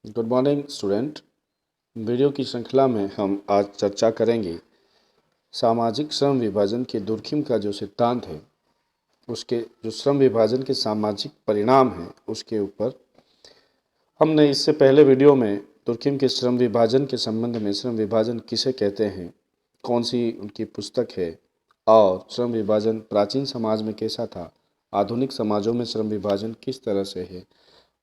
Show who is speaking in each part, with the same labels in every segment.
Speaker 1: Good morning student. Video की श्रृंखला में हम आज चर्चा करेंगे सामाजिक श्रम विभाजन के दुर्खिम का जो सिद्धांत है उसके जो श्रम विभाजन के सामाजिक परिणाम हैं उसके ऊपर। हमने इससे पहले वीडियो में दुर्खिम के श्रम विभाजन के संबंध में श्रम विभाजन किसे कहते हैं, कौन सी उनकी पुस्तक है और श्रम विभाजन प्राचीन समाज में कैसा था, आधुनिक समाजों में श्रम विभाजन किस तरह से है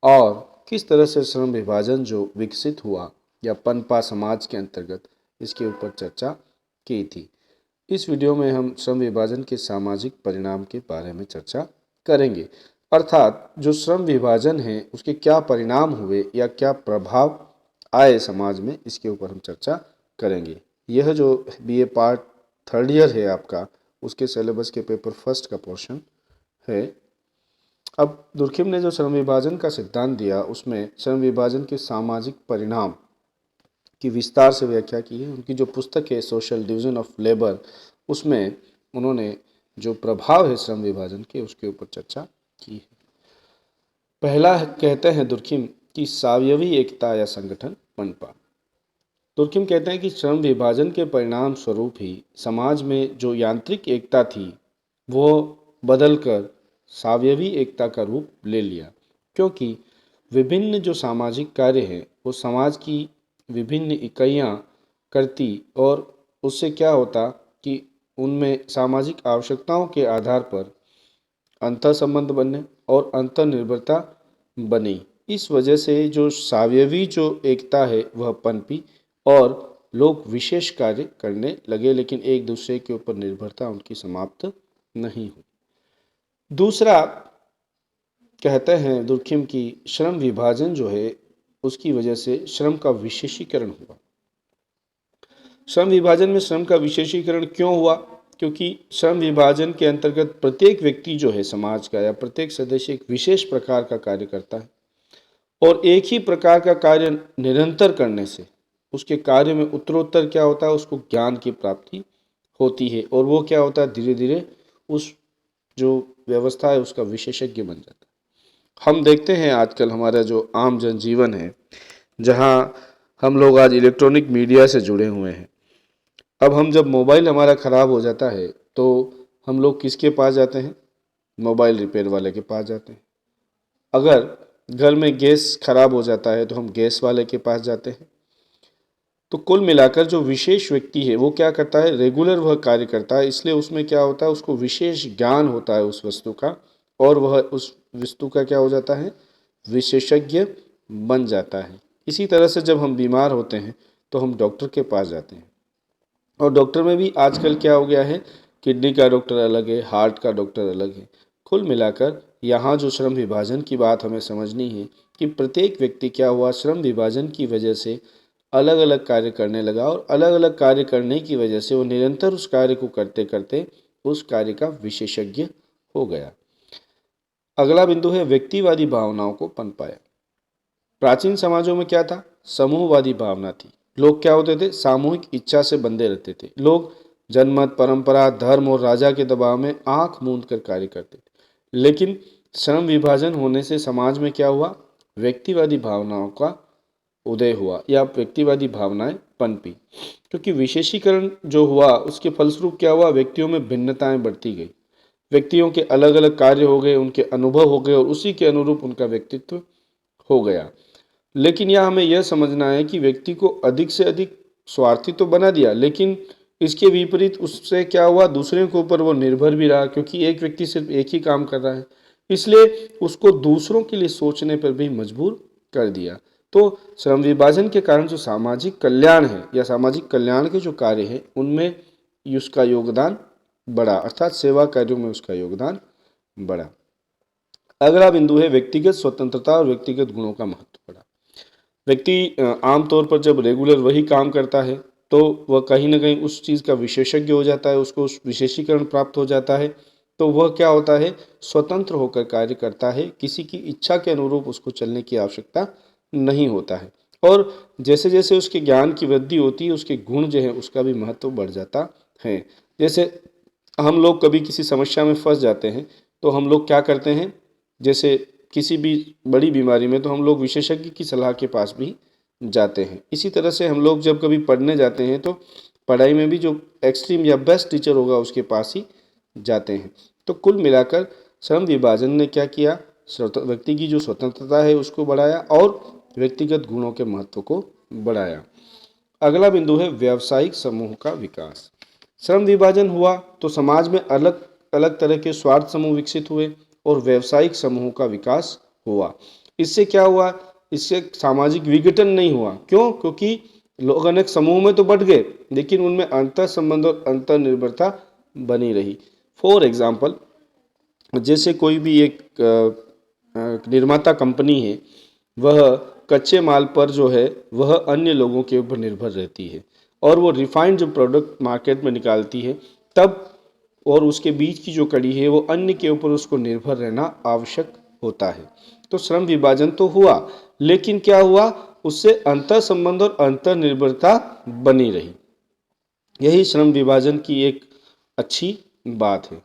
Speaker 1: और किस तरह से श्रम विभाजन जो विकसित हुआ या पनपा समाज के अंतर्गत, इसके ऊपर चर्चा की थी। इस वीडियो में हम श्रम विभाजन के सामाजिक परिणाम के बारे में चर्चा करेंगे, अर्थात जो श्रम विभाजन है उसके क्या परिणाम हुए या क्या प्रभाव आए समाज में, इसके ऊपर हम चर्चा करेंगे। यह जो बीए पार्ट थर्ड ईयर है आपका, उसके सिलेबस के पेपर फर्स्ट का पोर्शन है। अब दुर्खिम ने जो श्रम विभाजन का सिद्धांत दिया उसमें श्रम विभाजन के सामाजिक परिणाम की विस्तार से व्याख्या की है। उनकी जो पुस्तक है सोशल डिवीजन ऑफ लेबर, उसमें उन्होंने जो प्रभाव है श्रम विभाजन के उसके ऊपर चर्चा की है। पहला कहते हैं दुर्खिम कि सावयवी एकता या संगठन पनपा। दुर्खिम कहते हैं कि श्रम विभाजन के परिणाम स्वरूप ही समाज में जो यांत्रिक एकता थी वो बदलकर सावयवी एकता का रूप ले लिया, क्योंकि विभिन्न जो सामाजिक कार्य हैं वो समाज की विभिन्न इकाइयाँ करती और उससे क्या होता कि उनमें सामाजिक आवश्यकताओं के आधार पर अंतर संबंध बनने और अंतर निर्भरता बनी। इस वजह से जो सावयवी जो एकता है वह पनपी और लोग विशेष कार्य करने लगे, लेकिन एक दूसरे के ऊपर निर्भरता उनकी समाप्त नहीं हुई। दूसरा कहते हैं दुर्खिम की श्रम विभाजन जो है उसकी वजह से श्रम का विशेषीकरण हुआ। श्रम विभाजन में श्रम का विशेषीकरण क्यों हुआ? क्योंकि श्रम विभाजन के अंतर्गत प्रत्येक व्यक्ति जो है समाज का या प्रत्येक सदस्य एक विशेष प्रकार का कार्य करता है और एक ही प्रकार का कार्य निरंतर करने से उसके कार्य में उत्तरोत्तर क्या होता है, उसको ज्ञान की प्राप्ति होती है और वो क्या होता है, धीरे धीरे उस जो व्यवस्था है उसका विशेषज्ञ बन जाता है। हम देखते हैं आजकल हमारा जो आम जनजीवन है, जहाँ हम लोग आज इलेक्ट्रॉनिक मीडिया से जुड़े हुए हैं। अब हम जब मोबाइल हमारा ख़राब हो जाता है तो हम लोग किसके पास जाते हैं? मोबाइल रिपेयर वाले के पास जाते हैं। अगर घर में गैस खराब हो जाता है तो हम गैस वाले के पास जाते हैं। तो कुल मिलाकर जो विशेष व्यक्ति है वो क्या करता है, रेगुलर वह कार्य करता है, इसलिए उसमें क्या होता है, उसको विशेष ज्ञान होता है उस वस्तु का और वह उस वस्तु का क्या हो जाता है, विशेषज्ञ बन जाता है। इसी तरह से जब हम बीमार होते हैं तो हम डॉक्टर के पास जाते हैं और डॉक्टर में भी आजकल क्या हो गया है, किडनी का डॉक्टर अलग है, हार्ट का डॉक्टर अलग है। कुल मिलाकर यहाँ जो श्रम विभाजन की बात हमें समझनी है कि प्रत्येक व्यक्ति क्या हुआ, श्रम विभाजन की वजह से अलग अलग कार्य करने लगा और अलग अलग कार्य करने की वजह से वो निरंतर उस कार्य को करते करते उस कार्य का विशेषज्ञ हो गया। अगला बिंदु है व्यक्तिवादी भावनाओं को पनपाया। प्राचीन समाजों में क्या था, समूहवादी भावना थी। लोग क्या होते थे, सामूहिक इच्छा से बंधे रहते थे। लोग जनमत, परंपरा, धर्म और राजा के दबाव में आंख मूंद कर कार्य करते थे। लेकिन श्रम विभाजन होने से समाज में क्या हुआ, व्यक्तिवादी भावनाओं का उदय हुआ या व्यक्तिवादी भावनाएं पनपी। क्योंकि विशेषीकरण जो हुआ उसके फलस्वरूप क्या हुआ, व्यक्तियों में भिन्नताएं बढ़ती गई। व्यक्तियों के अलग अलग कार्य हो गए, उनके अनुभव हो गए और उसी के अनुरूप उनका व्यक्तित्व हो गया। लेकिन यह हमें यह समझना है कि व्यक्ति को अधिक से अधिक स्वार्थी तो बना दिया, लेकिन इसके विपरीत उससे क्या हुआ, दूसरे के ऊपर वो निर्भर भी रहा, क्योंकि एक व्यक्ति सिर्फ एक ही काम कर रहा है, इसलिए उसको दूसरों के लिए सोचने पर भी मजबूर कर दिया। तो श्रम विभाजन के कारण जो सामाजिक कल्याण है या सामाजिक कल्याण के जो कार्य है उनमें उसका योगदान बढ़ा, अर्थात सेवा कार्यों में उसका योगदान बढ़ा। अगला बिंदु है व्यक्तिगत स्वतंत्रता और व्यक्तिगत गुणों का महत्व बढ़ा। व्यक्ति आमतौर पर जब रेगुलर वही काम करता है तो वह कहीं ना कहीं उस चीज़ का विशेषज्ञ हो जाता है, उसको उस विशेषीकरण प्राप्त हो जाता है। तो वह क्या होता है, स्वतंत्र होकर कार्य करता है, किसी की इच्छा के अनुरूप उसको चलने की आवश्यकता नहीं होता है। और जैसे जैसे उसके ज्ञान की वृद्धि होती है उसके गुण जो है उसका भी महत्व बढ़ जाता है। जैसे हम लोग कभी किसी समस्या में फंस जाते हैं तो हम लोग क्या करते हैं, जैसे किसी भी बड़ी बीमारी में तो हम लोग विशेषज्ञ की सलाह के पास भी जाते हैं। इसी तरह से हम लोग जब कभी पढ़ने जाते हैं तो पढ़ाई में भी जो एक्सट्रीम या बेस्ट टीचर होगा उसके पास ही जाते हैं। तो कुल मिलाकर श्रम विभाजन ने क्या किया, व्यक्ति की जो स्वतंत्रता है उसको बढ़ाया और व्यक्तिगत गुणों के महत्व को बढ़ाया। अगला बिंदु है व्यावसायिक समूह का विकास। श्रम विभाजन हुआ तो समाज में अलग अलग तरह के स्वार्थ समूह विकसित हुए और व्यावसायिक समूह का विकास हुआ। इससे क्या हुआ, इससे सामाजिक विघटन नहीं हुआ। क्यों? क्योंकि लोग अनेक समूह में तो बट गए लेकिन उनमें अंतर संबंध और अंतर निर्भरता बनी रही। फॉर एग्जाम्पल, जैसे कोई भी एक निर्माता कंपनी है, वह कच्चे माल पर जो है वह अन्य लोगों के ऊपर निर्भर रहती है और वो रिफाइंड जो प्रोडक्ट मार्केट में निकालती है तब, और उसके बीच की जो कड़ी है वो अन्य के ऊपर उसको निर्भर रहना आवश्यक होता है। तो श्रम विभाजन तो हुआ लेकिन क्या हुआ, उससे अंतर संबंध और अंतर निर्भरता बनी रही। यही श्रम विभाजन की एक अच्छी बात है।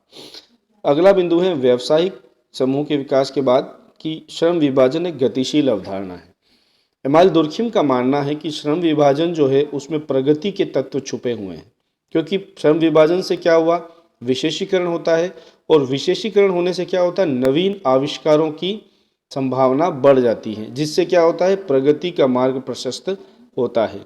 Speaker 1: अगला बिंदु है व्यावसायिक समूह के विकास के बाद कि श्रम विभाजन एक गतिशील अवधारणा है। एमाइल दुर्खिम का मानना है कि श्रम विभाजन जो है उसमें प्रगति के तत्व छुपे हुए हैं, क्योंकि श्रम विभाजन से क्या हुआ, विशेषीकरण होता है और विशेषीकरण होने से क्या होता है, नवीन आविष्कारों की संभावना बढ़ जाती है, जिससे क्या होता है, प्रगति का मार्ग प्रशस्त होता है।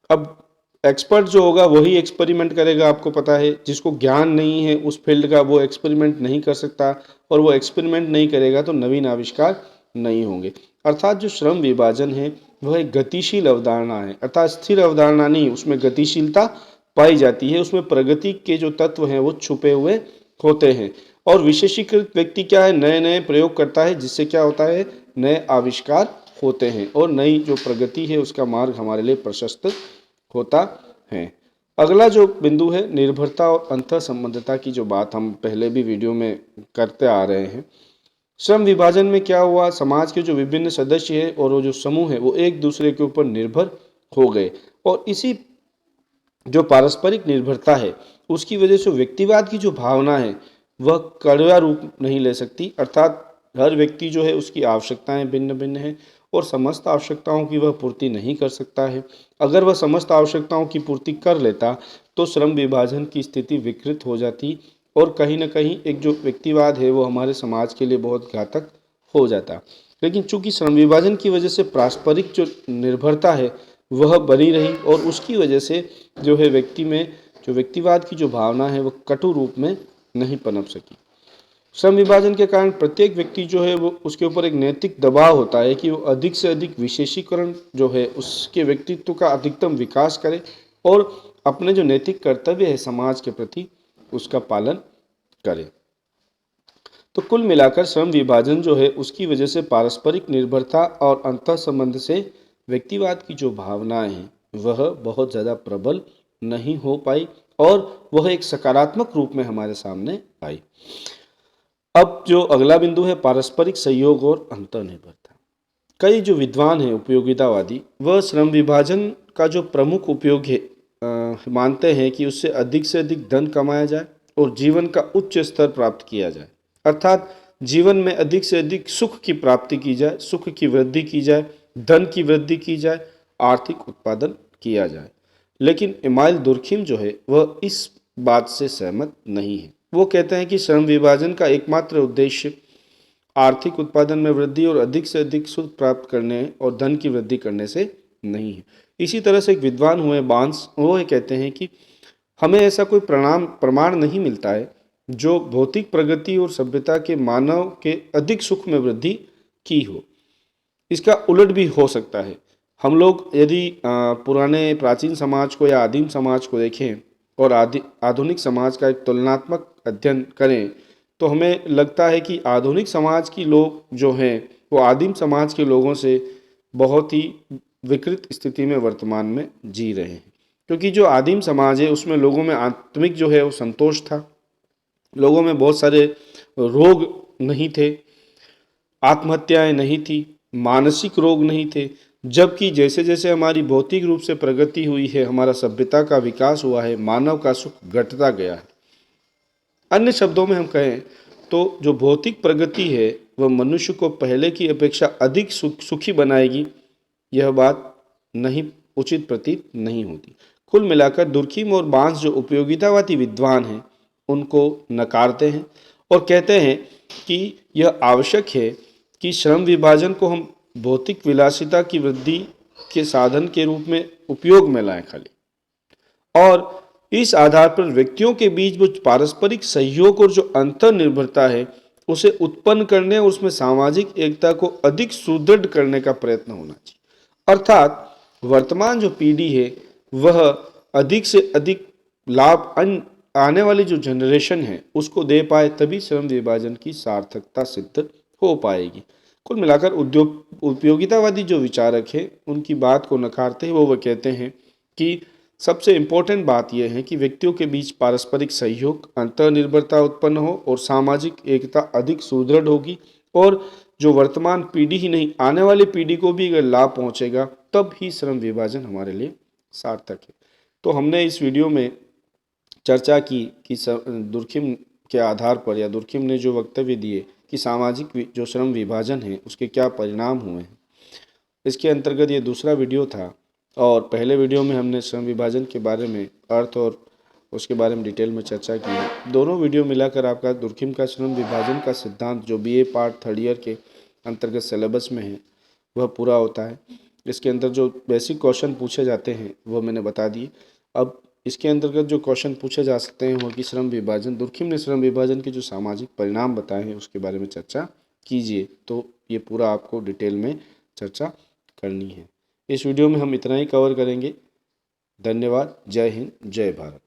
Speaker 1: अब एक्सपर्ट जो होगा वही एक्सपेरिमेंट करेगा, आपको पता है, जिसको ज्ञान नहीं है उस फील्ड का वो एक्सपेरिमेंट नहीं कर सकता और वो एक्सपेरिमेंट नहीं करेगा तो नवीन आविष्कार नहीं होंगे। अर्थात जो श्रम विभाजन है वह एक गतिशील अवधारणा है, अर्थात स्थिर अवधारणा नहीं, उसमें गतिशीलता पाई जाती है, उसमें प्रगति के जो तत्व हैं वो छुपे हुए होते हैं। और विशेषीकृत व्यक्ति क्या है, नए नए प्रयोग करता है, जिससे क्या होता है, नए आविष्कार होते हैं और नई जो प्रगति है उसका मार्ग हमारे लिए प्रशस्त होता है। अगला जो बिंदु है निर्भरता और अंतर संबंधता की जो बात हम पहले भी वीडियो में करते आ रहे हैं। श्रम विभाजन में क्या हुआ, समाज के जो विभिन्न सदस्य हैं और वो जो समूह है वो एक दूसरे के ऊपर निर्भर हो गए और इसी जो पारस्परिक निर्भरता है उसकी वजह से व्यक्तिवाद की जो भावना है वह कड़वा रूप नहीं ले सकती, अर्थात हर व्यक्ति जो है उसकी आवश्यकताएं भिन्न भिन्न हैं और समस्त आवश्यकताओं की वह पूर्ति नहीं कर सकता है। अगर वह समस्त आवश्यकताओं की पूर्ति कर लेता तो श्रम विभाजन की स्थिति विकृत हो जाती और कहीं ना कहीं एक जो व्यक्तिवाद है वो हमारे समाज के लिए बहुत घातक हो जाता। लेकिन चूंकि श्रम विभाजन की वजह से पारस्परिक जो निर्भरता है वह बनी रही और उसकी वजह से जो है व्यक्ति में जो व्यक्तिवाद की जो भावना है वह कटु रूप में नहीं पनप सकी। श्रम विभाजन के कारण प्रत्येक व्यक्ति जो है वो उसके ऊपर एक नैतिक दबाव होता है कि वो अधिक से अधिक विशेषीकरण जो है उसके व्यक्तित्व का अधिकतम विकास करे और अपने जो नैतिक कर्तव्य है समाज के प्रति उसका पालन करे। तो कुल मिलाकर श्रम विभाजन जो है उसकी वजह से पारस्परिक निर्भरता और अंतर संबंध से व्यक्तिवाद की जो भावनाएं हैं वह बहुत ज़्यादा प्रबल नहीं हो पाई और वह एक सकारात्मक रूप में हमारे सामने आई। अब जो अगला बिंदु है पारस्परिक सहयोग और अंतर्निर्भरता। कई जो विद्वान हैं उपयोगितावादी वह श्रम विभाजन का जो प्रमुख उपयोग है मानते हैं कि उससे से अधिक धन कमाया जाए और जीवन का उच्च स्तर प्राप्त किया जाए, अर्थात जीवन में अधिक से अधिक सुख की प्राप्ति की जाए, सुख की वृद्धि की जाए, धन की वृद्धि की जाए, आर्थिक उत्पादन किया जाए। लेकिन एमाइल दुर्खिम जो है वह इस बात से सहमत नहीं है। वो कहते हैं कि श्रम विभाजन का एकमात्र उद्देश्य आर्थिक उत्पादन में वृद्धि और अधिक से अधिक सुख प्राप्त करने और धन की वृद्धि करने से नहीं है। इसी तरह से एक विद्वान हुए बांस, वो ये कहते हैं कि हमें ऐसा कोई प्रमाण नहीं मिलता है जो भौतिक प्रगति और सभ्यता के मानव के अधिक सुख में वृद्धि की हो। इसका उलट भी हो सकता है। हम लोग यदि पुराने प्राचीन समाज को या आदिम समाज को देखें और आधुनिक समाज का एक तुलनात्मक अध्ययन करें तो हमें लगता है कि आधुनिक समाज की लोग जो हैं वो आदिम समाज के लोगों से बहुत ही विकृत स्थिति में वर्तमान में जी रहे हैं, क्योंकि जो आदिम समाज है उसमें लोगों में आत्मिक जो है वो संतोष था, लोगों में बहुत सारे रोग नहीं थे, आत्महत्याएं नहीं थी, मानसिक रोग नहीं थे। जबकि जैसे जैसे हमारी भौतिक रूप से प्रगति हुई है, हमारा सभ्यता का विकास हुआ है, मानव का सुख घटता गया है। अन्य शब्दों में हम कहें तो जो भौतिक प्रगति है वह मनुष्य को पहले की अपेक्षा अधिक सुखी बनाएगी, यह बात नहीं उचित प्रतीत नहीं होती। कुल मिलाकर दुर्खिम और बांस जो उपयोगितावादी विद्वान हैं उनको नकारते हैं और कहते हैं कि यह आवश्यक है कि श्रम विभाजन को हम भौतिक विलासिता की वृद्धि के साधन के रूप में उपयोग में लाएं खाली, और इस आधार पर व्यक्तियों के बीच जो पारस्परिक सहयोग और जो अंतर निर्भरता है उसे उत्पन्न करने और उसमें सामाजिक एकता को अधिक सुदृढ़ करने का प्रयत्न होना चाहिए। अर्थात वर्तमान जो पीढ़ी है वह अधिक से अधिक लाभ आने वाली जो जनरेशन है उसको दे पाए, तभी श्रम विभाजन की सार्थकता सिद्ध हो पाएगी। कुल मिलाकर उपयोगितावादी जो विचारक है उनकी बात को नकारते हैं वह कहते हैं कि सबसे इम्पोर्टेंट बात यह है कि व्यक्तियों के बीच पारस्परिक सहयोग, अंतर्निर्भरता उत्पन्न हो और सामाजिक एकता अधिक सुदृढ़ होगी, और जो वर्तमान पीढ़ी ही नहीं आने वाली पीढ़ी को भी अगर लाभ पहुंचेगा तब ही श्रम विभाजन हमारे लिए सार्थक है। तो हमने इस वीडियो में चर्चा की कि दुर्खिम के आधार पर या दुर्खिम ने जो वक्तव्य दिए कि सामाजिक जो श्रम विभाजन है उसके क्या परिणाम हुए हैं, इसके अंतर्गत ये दूसरा वीडियो था। और पहले वीडियो में हमने श्रम विभाजन के बारे में अर्थ और उसके बारे में डिटेल में चर्चा की है। दोनों वीडियो मिलाकर आपका दुर्खिम का श्रम विभाजन का सिद्धांत जो बीए पार्ट 3rd ईयर के अंतर्गत सिलेबस में है वह पूरा होता है। इसके अंदर जो बेसिक क्वेश्चन पूछे जाते हैं वो मैंने बता दिए। अब इसके अंतर्गत जो क्वेश्चन पूछे जा सकते हैं वो कि श्रम विभाजन, दुर्खिम ने श्रम विभाजन के जो सामाजिक परिणाम बताए हैं उसके बारे में चर्चा कीजिए। तो ये पूरा आपको डिटेल में चर्चा करनी है। इस वीडियो में हम इतना ही कवर करेंगे। धन्यवाद। जय हिंद, जय भारत।